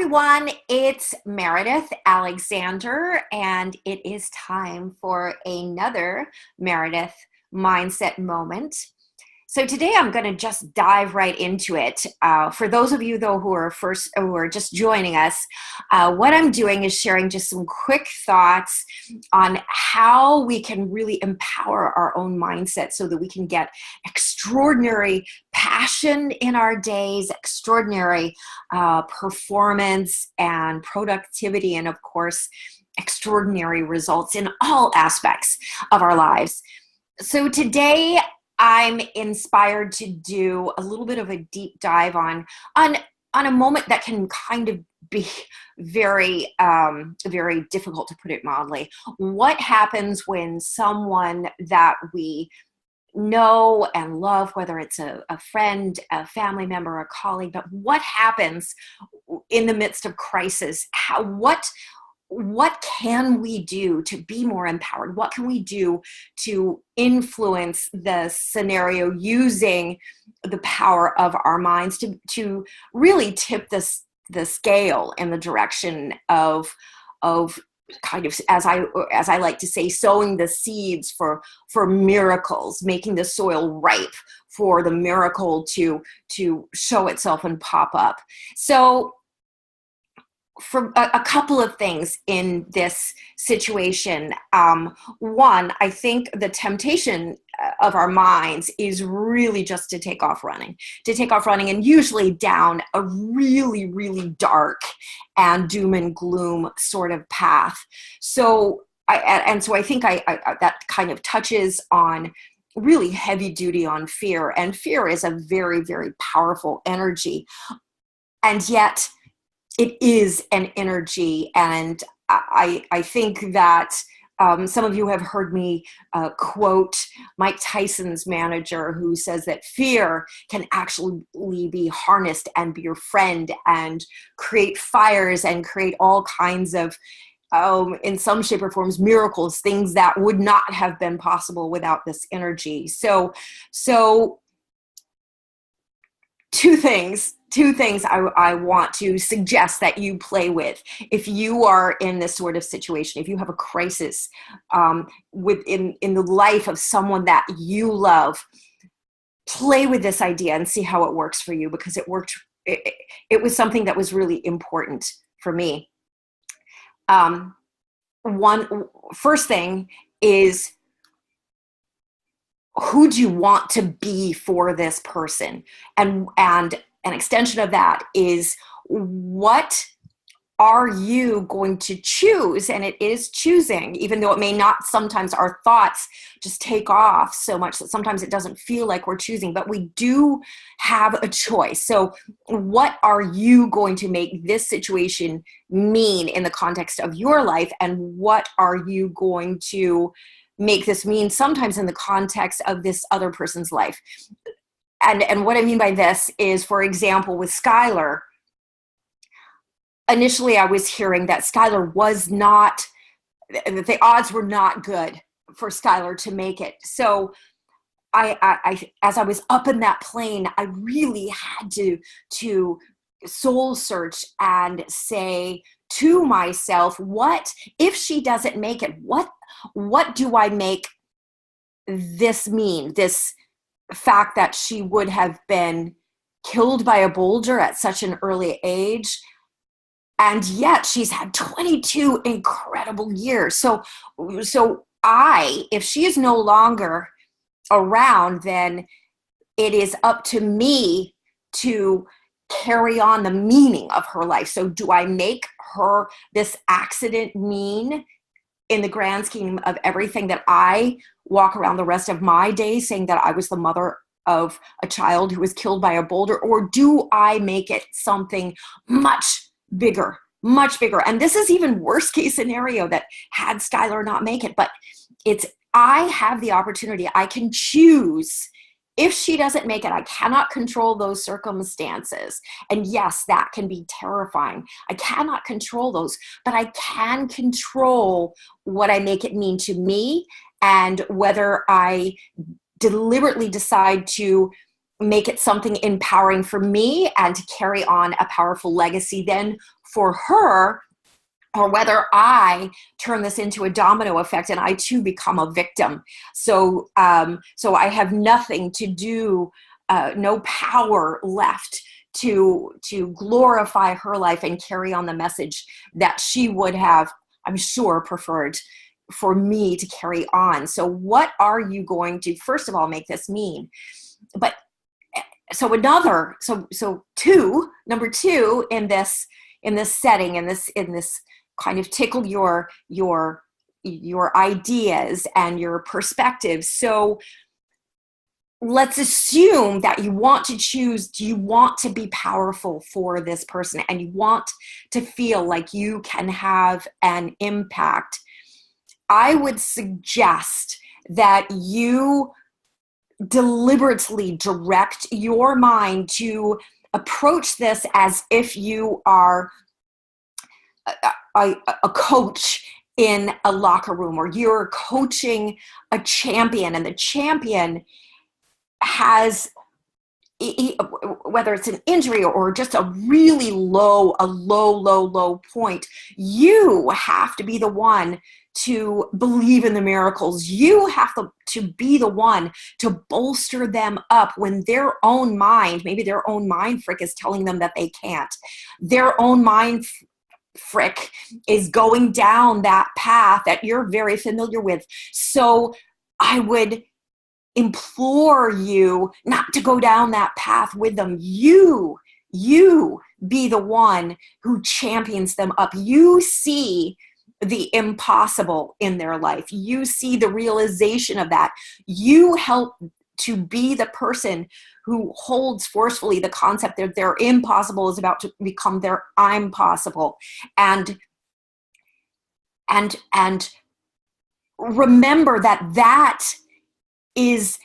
everyone, it's Meredith Alexander, and it is time for another Meredith Mindset Moment. So today I'm going to just dive right into it. For those of you though who are just joining us, what I'm doing is sharing just some quick thoughts on how we can really empower our own mindset so that we can get extraordinary passion in our days, extraordinary performance and productivity, and of course, extraordinary results in all aspects of our lives. So today, I'm inspired to do a little bit of a deep dive on a moment that can kind of be very difficult, to put it mildly. What happens when someone that we know and love, whether it's a friend, a family member, a colleague, but what happens in the midst of crisis? What can we do to be more empowered? What can we do to influence the scenario using the power of our minds to really tip the scale in the direction of kind of, as I like to say, sowing the seeds for miracles, making the soil ripe for the miracle to show itself and pop up. So for a couple of things in this situation. One, I think the temptation of our minds is really just to take off running, and usually down a really, really dark and doom and gloom sort of path. So I think that kind of touches on really heavy duty on fear, and fear is a very, very powerful energy. And yet it is an energy, and I think that some of you have heard me quote Mike Tyson's manager, who says that fear can actually be harnessed and be your friend and create fires and create all kinds of, in some shape or forms, miracles, things that would not have been possible without this energy. So two things I want to suggest that you play with if you are in this sort of situation. If you have a crisis in the life of someone that you love, play with this idea and see how it works for you, because it worked. It was something that was really important for me. First thing is, who do you want to be for this person? And an extension of that is, what are you going to choose? And it is choosing, even though it may not, sometimes our thoughts just take off so much that sometimes it doesn't feel like we're choosing, but we do have a choice. So what are you going to make this situation mean in the context of your life? And what are you going to make this mean sometimes in the context of this other person's life? And what I mean by this is, for example, with Skylar, initially I was hearing that Skylar was not, that the odds were not good for Skylar to make it. So I as I was up in that plane, I really had to soul search and say to myself, what if she doesn't make it? What do I make this mean? This fact that she would have been killed by a boulder at such an early age, and yet she's had 22 incredible years. So if she is no longer around, then it is up to me to carry on the meaning of her life. So do I make this accident mean in the grand scheme of everything that I walk around the rest of my days saying that I was the mother of a child who was killed by a boulder? Or do I make it something much bigger? And this is even worst case scenario, that had Skylar not make it, but I have the opportunity. I can choose. If she doesn't make it, I cannot control those circumstances. And yes, that can be terrifying. I cannot control those, but I can control what I make it mean to me, and whether I deliberately decide to make it something empowering for me and to carry on a powerful legacy then for her, or whether I turn this into a domino effect and I too become a victim. So I have nothing to do, no power left to glorify her life and carry on the message that she would have, I'm sure, preferred for me to carry on. So what are you going to, first of all, make this mean? But number two in this setting, in this kind of tickle your ideas and your perspectives. So let's assume that you want to choose, do you want to be powerful for this person and you want to feel like you can have an impact? I would suggest that you deliberately direct your mind to approach this as if you are a coach in a locker room, or you're coaching a champion, and the champion has, whether it's an injury or just a really low point, you have to be the one to believe in the miracles. You have to be the one to bolster them up when their own mind, maybe their own mind frick is telling them that they can't. Their own mind frick is going down that path that you're very familiar with. So I would implore you not to go down that path with them. You be the one who champions them up. You see the impossible in their life. You see the realization of that. You help to be the person who holds forcefully the concept that their impossible is about to become their I'm possible. And remember that is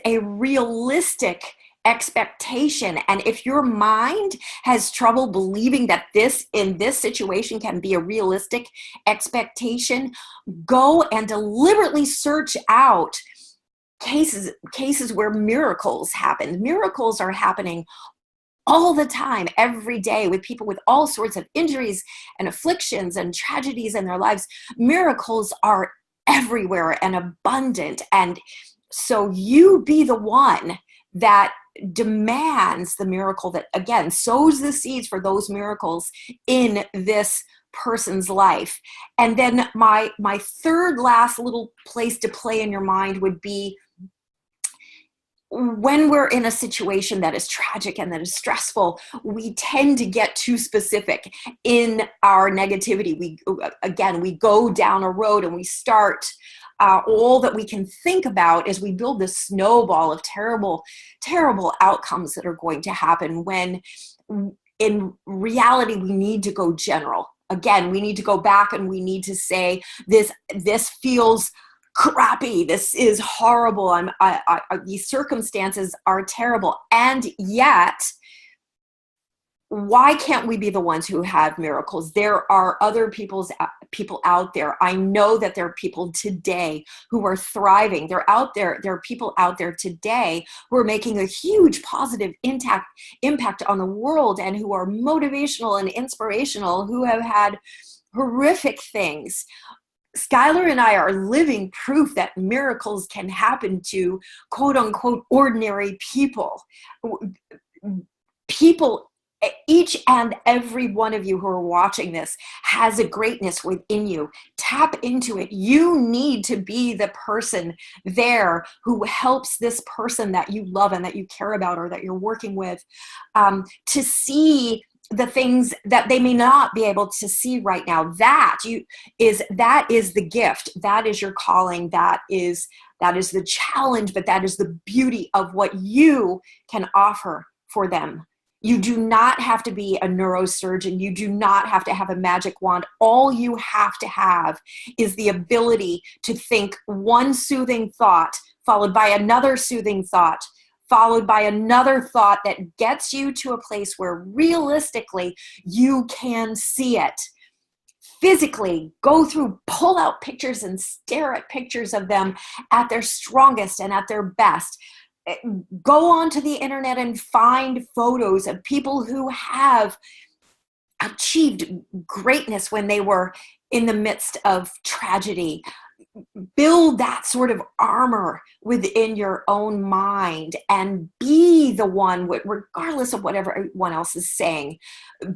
a realistic expectation. And if your mind has trouble believing that this in this situation can be a realistic expectation, go and deliberately search out cases where miracles happen. Miracles are happening all the time, every day, with people with all sorts of injuries and afflictions and tragedies in their lives. Miracles are everywhere and abundant. And so you be the one that demands the miracle, that again sows the seeds for those miracles in this person's life. And then my third last little place to play in your mind would be, when we're in a situation that is tragic and that is stressful, we tend to get too specific in our negativity. We go down a road and we start all that we can think about as we build this snowball of terrible, terrible outcomes that are going to happen, when in reality, we need to go general. Again, we need to go back and we need to say, this feels crappy. This is horrible. These circumstances are terrible. And yet, why can't we be the ones who have miracles? There are other people out there. I know that there are people today who are thriving. They're out there. There are people out there today who are making a huge positive impact on the world, and who are motivational and inspirational, who have had horrific things. Skylar and I are living proof that miracles can happen to quote unquote ordinary people. Each and every one of you who are watching this has a greatness within you. Tap into it. You need to be the person there who helps this person that you love and that you care about, or that you're working with, to see the things that they may not be able to see right now. That is the gift. That is your calling. That is the challenge, but that is the beauty of what you can offer for them. You do not have to be a neurosurgeon. You do not have to have a magic wand. All you have to have is the ability to think one soothing thought, followed by another soothing thought, followed by another thought that gets you to a place where realistically you can see it. Physically, pull out pictures and stare at pictures of them at their strongest and at their best. go onto the internet and find photos of people who have achieved greatness when they were in the midst of tragedy. Build that sort of armor within your own mind and be the one, regardless of what everyone else is saying.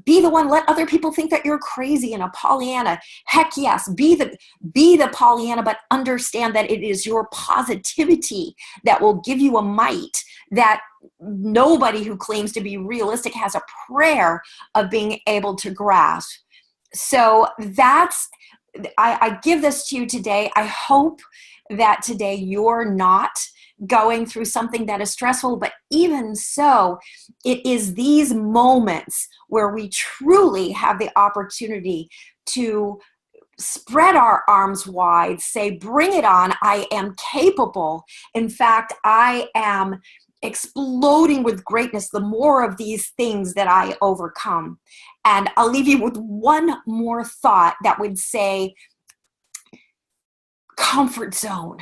Be the one. Let other people think that you're crazy and a Pollyanna. Heck yes, be the Pollyanna, but understand that it is your positivity that will give you a might that nobody who claims to be realistic has a prayer of being able to grasp. So I give this to you today. I hope that today you're not going through something that is stressful, but even so, it is these moments where we truly have the opportunity to spread our arms wide, say, bring it on. I am capable. In fact, I am exploding with greatness the more of these things that I overcome. And I'll leave you with one more thought that would say, comfort zone.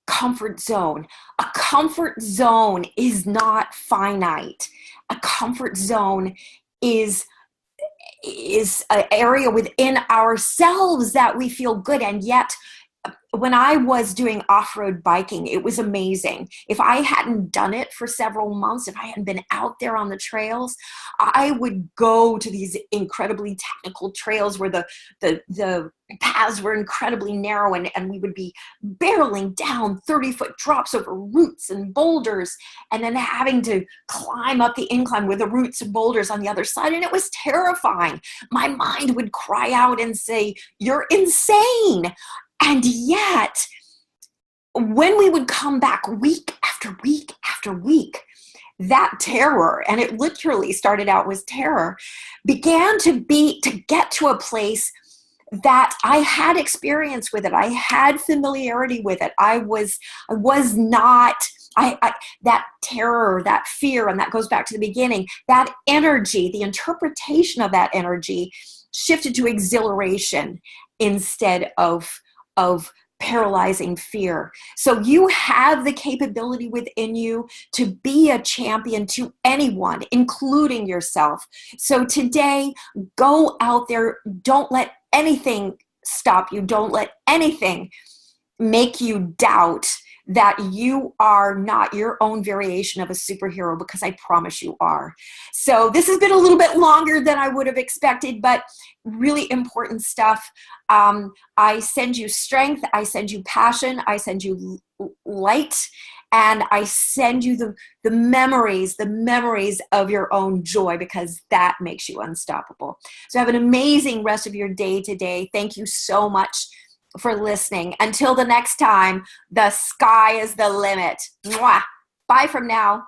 Comfort zone. A comfort zone is not finite. A comfort zone is an area within ourselves that we feel good. And yet, when I was doing off-road biking, it was amazing. If I hadn't done it for several months, if I hadn't been out there on the trails, I would go to these incredibly technical trails where the paths were incredibly narrow, and we would be barreling down 30-foot drops over roots and boulders, and then having to climb up the incline with the roots and boulders on the other side. And it was terrifying. My mind would cry out and say, "You're insane." And yet, when we would come back week after week after week, that terror, and it literally started out with terror, began to get to a place that I had experience with it. I had familiarity with it. I was not, that terror, that fear, and that goes back to the beginning, that energy, the interpretation of that energy shifted to exhilaration instead of paralyzing fear. So you have the capability within you to be a champion to anyone, including yourself. So today, go out there. Don't let anything stop you. Don't let anything make you doubt that you are not your own variation of a superhero, because I promise you are. So this has been a little bit longer than I would have expected, but really important stuff. I send you strength. I send you passion. I send you light. And I send you the memories of your own joy, because that makes you unstoppable. So have an amazing rest of your day today. Thank you so much for listening. Until the next time, the sky is the limit. Mwah. Bye from now.